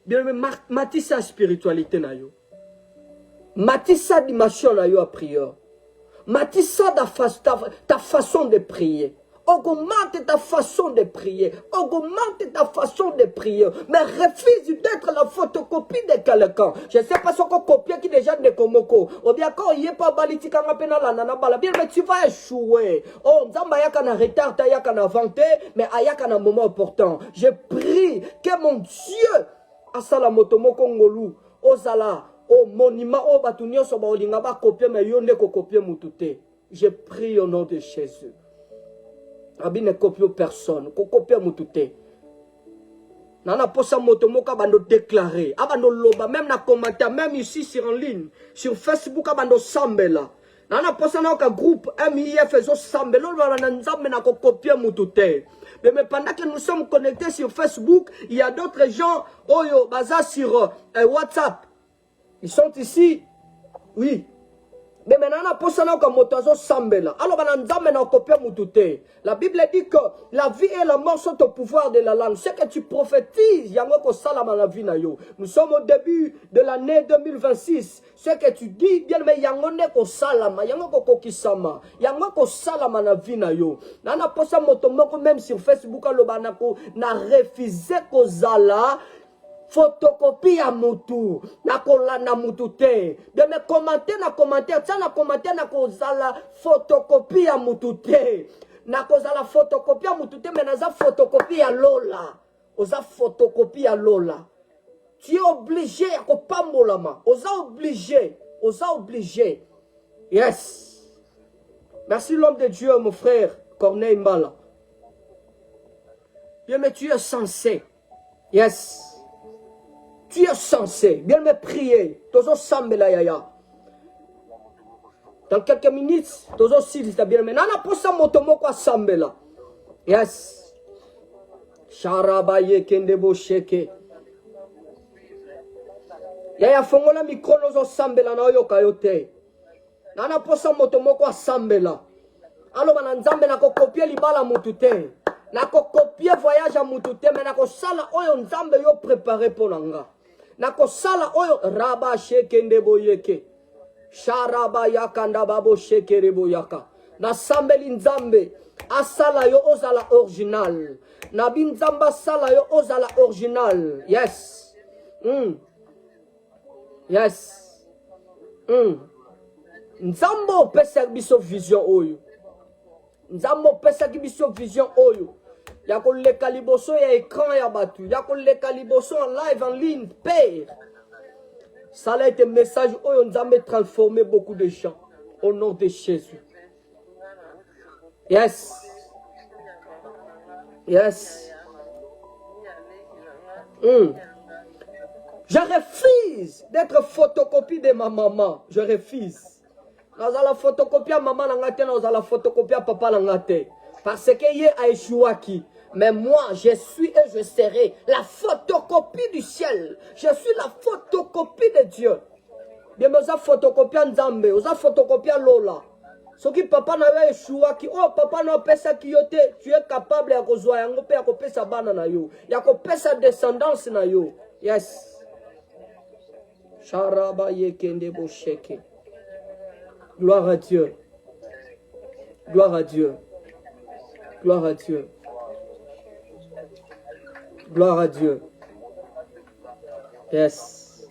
Bien aimé, matissa spiritualité na yo. Matissa dimension na yo à prière. Matissa ta façon de prier. Augmente ta façon de prier. Augmente ta façon de prier. Mais refuse d'être la photocopie de quelqu'un. Je ne sais pas ce qu'on copie qui déjà de Komoko. Ou bien quand il n'y a pas balitika ngapena la nana bala. Bien, mais tu vas échouer. Oh, nzamba yaka na retard, ta yaka na vanté, mais ayaka na moment important. Je prie que mon Dieu, asala motomoko ngolu, ozala, oh monument, oh batunio soba olinga ba copier, mais yonde ko copier mutute. Je prie au nom de Jésus. Abi ne copie personne, ko copie mutute. Nana posa motomoka bando déclarer, abando loba, même na commentaire, même ici sur en ligne, sur Facebook abando sambela. Nana posa na ka groupe MIF ezo sambela, lolo na nzambe na ko copie mutute. Mais pendant que nous sommes connectés sur Facebook, il y a d'autres gens, oyo baza sur WhatsApp. Ils sont ici, oui. Mais maintenant, la Bible dit que la vie et la mort sont au pouvoir de la langue. Ce que tu prophétises, nous sommes au début de l'année 2026. Ce que tu dis, bien mais yangone ko salama, yango ko kisama, yango ko salama na vie na yo. Nana posa motomoko même sur Facebook alobana ko na refusé ko zala. Photocopie à mutu, na kolanda mutu te. De me commenter na commentaire, ça na commentaire na kozala photocopie à mutu te. Na kozala photocopie à mutu te, mais na za photocopie à Lola. Oza photocopie à Lola. Tu es obligé à kopambolama. Oza obligé. Yes. Merci l'homme de Dieu, mon frère Corneille Mbala. Bien, mais tu es censé. Yes. Tu es censé bien me prier. Tozo sambela yaya. Dans quelques minutes, tozo silita bien me. Nana posa motomoko a sambela. Yes. Sharabaye kendebo sheke. Yaya fongola mikrono zo sambela na oyo kayote. Nana posa motomoko a sambela. Alo bana nzambe na ko copier libala mutute. Na ko copier voyage a mutute, mais na ko sala oyo nzambe yo préparé pour nanga. Nako sala oyo raba sheke ndebo yeke. Sharaba yaka ndababo sheke rebo yaka. Na sambeli nzambe. Asala yo ozala original. Nabi nzamba sala yo ozala original. Yes. Yes. Nzambo pesa biso vision oyo. Nzambo pesa biso vision oyo. Yako le caliboso ya écran ya batu. Yako le caliboso en live, en ligne, Père. Ça a été un message où on a transformé beaucoup de gens. Au nom de Jésus. Yes. Yes. Je refuse d'être photocopie de ma maman. Je refuse. Nous allons la photocopie à maman, nous allons la photocopie à papa. Parce que y a échoué qui. Mais moi, je suis et je serai la photocopie du ciel. Je suis la photocopie de Dieu. Bien, mais ça photocopie en Zambé, ça photocopie en Lola. Ce qui papa n'a échoué qui, oh papa n'a pas ça qui yote, tu es capable de kozoa yango pe akope sa bana na yo. Yakope sa descendance na yo. Yes. Sharaba yekende bo sheke. Gloire à Dieu. Gloire à Dieu. Gloire à Dieu. Gloire à Dieu. Yes.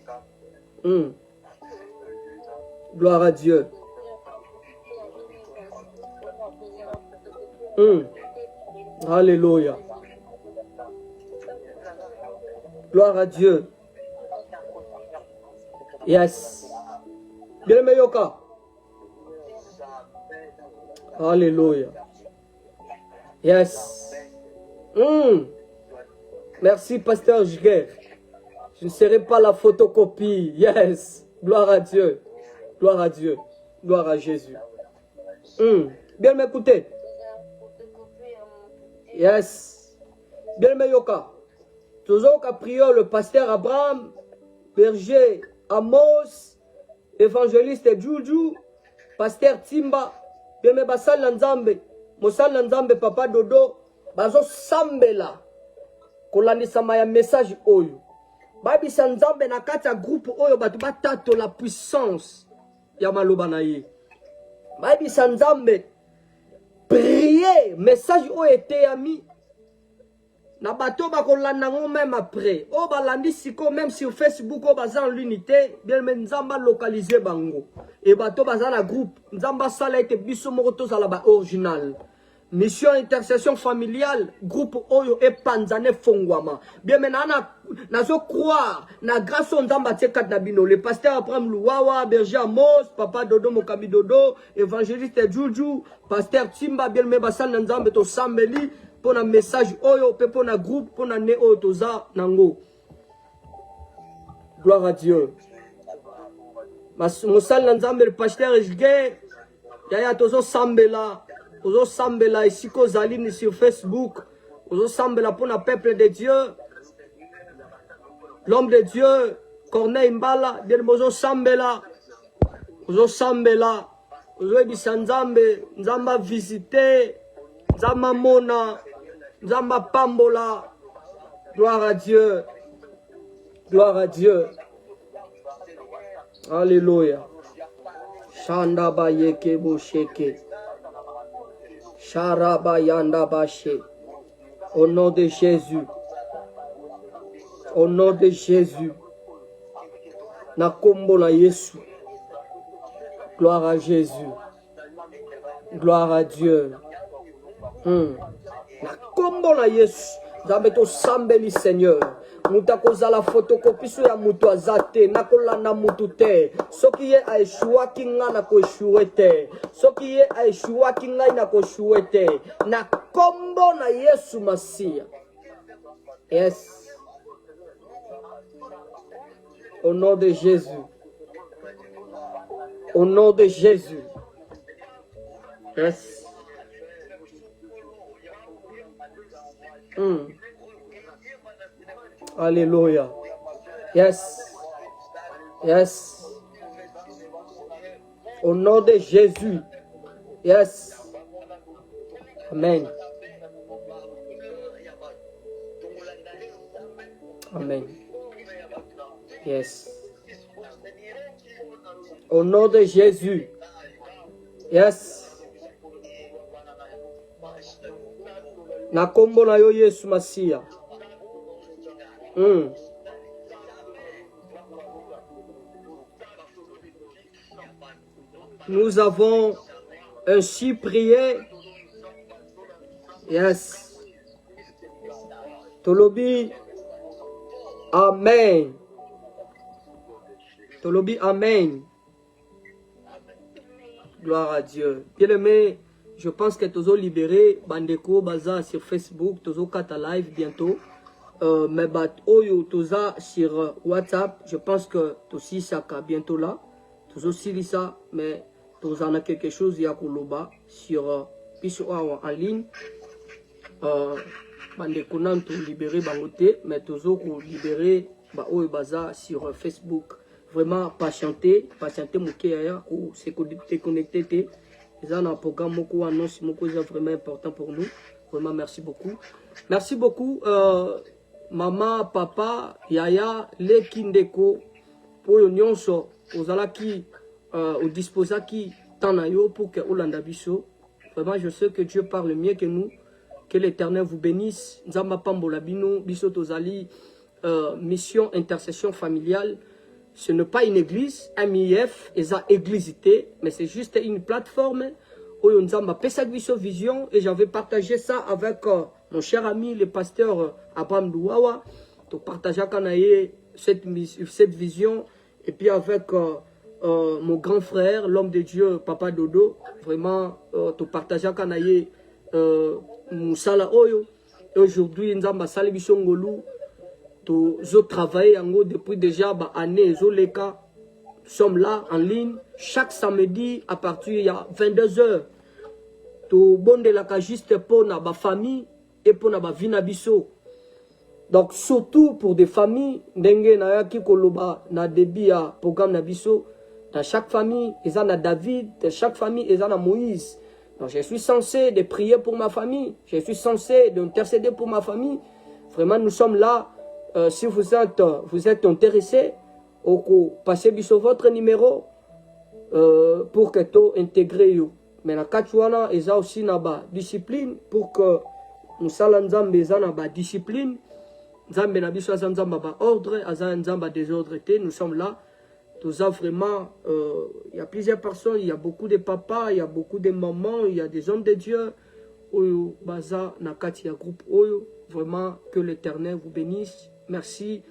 Gloire à Dieu. Alléluia. Gloire à Dieu. Yes. Bien-aimé Yoka. Alléluia. Yes. Merci, pasteur Jiguer. Je ne serai pas la photocopie. Yes. Gloire à Dieu. Gloire à Dieu. Gloire à Jésus. Bien m'écouter. Yes. Bien m'éyoka. Toujours qu'à prier le pasteur Abraham, berger Amos, évangéliste Juju, pasteur Timba, bien me basal Nzambe, mosal Nzambe papa Dodo, bazo sambela. Kolandisa maya message oyo. bayebisa nzambe na kati ya groupe oyo bato batato la puissance ya maloba na ye bayebisa nzambe prier message oyo eteyami na bato bakolanda ngo même après oyo balandi siko même sur Facebook oyo baza en l'unité bien mais nzamba localiser bango et bato baza na groupe nzamba sala ete biso moko tozala ba original mission intercession familiale groupe oyo epanzane fongwama bien maintenant nazo croire na grâce au nzamba tiekat na bino le pasteur Abraham Luwawa berger Amos papa Dodo Mokabi Dodo évangéliste Juju pasteur Timba bien mais basana nzambe to sambeli pour un message oyo pe pour un groupe pour un ne oyo toza nango gloire à Dieu mosal na nzambe le pasteur Ejge yaya tozo sambela ici kozali sur Facebook tozo sambela pour un peuple de Dieu l'homme de Dieu Corneille Mbala bien mozo sambela ozo ebisa nzambe nzamba visiter nzamba mona nzamba pambola gloire à Dieu alléluia shanda bayeke bosheke sharaba yanda bashe au nom de Jésus na kombo na Yesu gloire à Jésus gloire à Dieu na kombo na Yesu nzambe tosambeli Seigneur mutu akozala photocopie so ya mutu aza te nakolanda mutu te soki ye aeshuwaki ngai nakoeshuwe te soki ye aeshuwaki ngai nakoshuwe te na kombo na Yesu Masiya yes au nom de Jésus yes Alléluia. Yes. Au nom de Jésus. Yes. Amen. Yes. Au nom de Jésus. Yes. Na kombo na yo Yesu Masiya. Nous avons ainsi prié. Yes. Tolobi. Amen. Gloire à Dieu. Bien-aimé, je pense que tozo libéré bandeko baza sur Facebook, tozo kata live bientôt. Mais oyo toza sur WhatsApp, je pense que tosi saka bientôt là. Tozo silisa, mais toza na quelque chose ya koloba sur piso en ligne. Bandeko nanto libéré bangote, mais tozo ko libéré ba oyo baza sur Facebook. Vraiment patienter mukeya ou se connecter te. Ils ont un programme moko annonce moko est vraiment important pour nous. Vraiment merci beaucoup. Merci beaucoup maman, papa, yaya, les kindeko pour nyonso ozalaki au disposaki tanayo pour que Olanda biso. Vraiment je sais que Dieu parle mieux que nous. Que l'Éternel vous bénisse. Nzamba pambola bino biso tozali mission intercession familiale. Ce n'est pas une église, MIF, eza églisité, mais c'est juste une plateforme où nous avons une vision et j'avais partagé ça avec mon cher ami, le pasteur Abraham Luwawa. Tu partageas cette vision et puis avec mon grand frère, l'homme de Dieu, Papa Dodo. Vraiment, tu partageas Moussala Oyo. Et aujourd'hui, nous avons salé Ngolou. Nous travaillons depuis déjà des années. Nous sommes là en ligne chaque samedi à partir de 22h. Nous sommes juste pour la famille et pour la vie. Donc surtout pour des familles, dans chaque famille, il y a David, dans chaque famille, il y a Moïse. Donc je suis censé de prier pour ma famille, je suis censé d'intercéder pour ma famille. Vraiment, nous sommes là. si vous êtes intéressé, passez votre numéro pour que tu intégrer. Mais la Kachwana est aussi une discipline pour que nous salanzambe na discipline. Nzambe na biso azanzamba ba ordre, azanzamba désordre. Nous sommes là. Tout ça vraiment, il y a plusieurs personnes, il y a beaucoup de papas, il y a beaucoup de mamans, il y a des hommes de Dieu. Oyo baza na kati ya groupe Oyo. Vraiment que l'Éternel vous bénisse. Merci.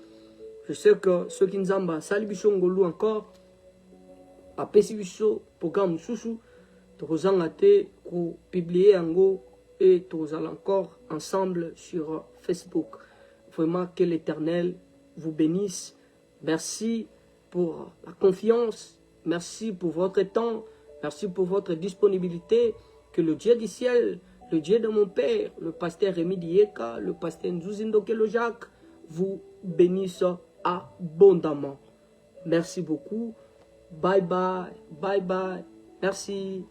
Je sais que ceux qui nous ont sali biso ngolu encore, apesi biso programme susu, tozanga te ko publier yango et tozala encore ensemble sur Facebook. Vraiment que l'Éternel vous bénisse. Merci pour la confiance. Merci pour votre temps. Merci pour votre disponibilité. Que le Dieu du ciel, le Dieu de mon Père, le pasteur Rémi Dieka, le pasteur Nzuzindo Kelojak, vous bénisse abondamment. Merci beaucoup. Bye bye. Bye bye. Merci.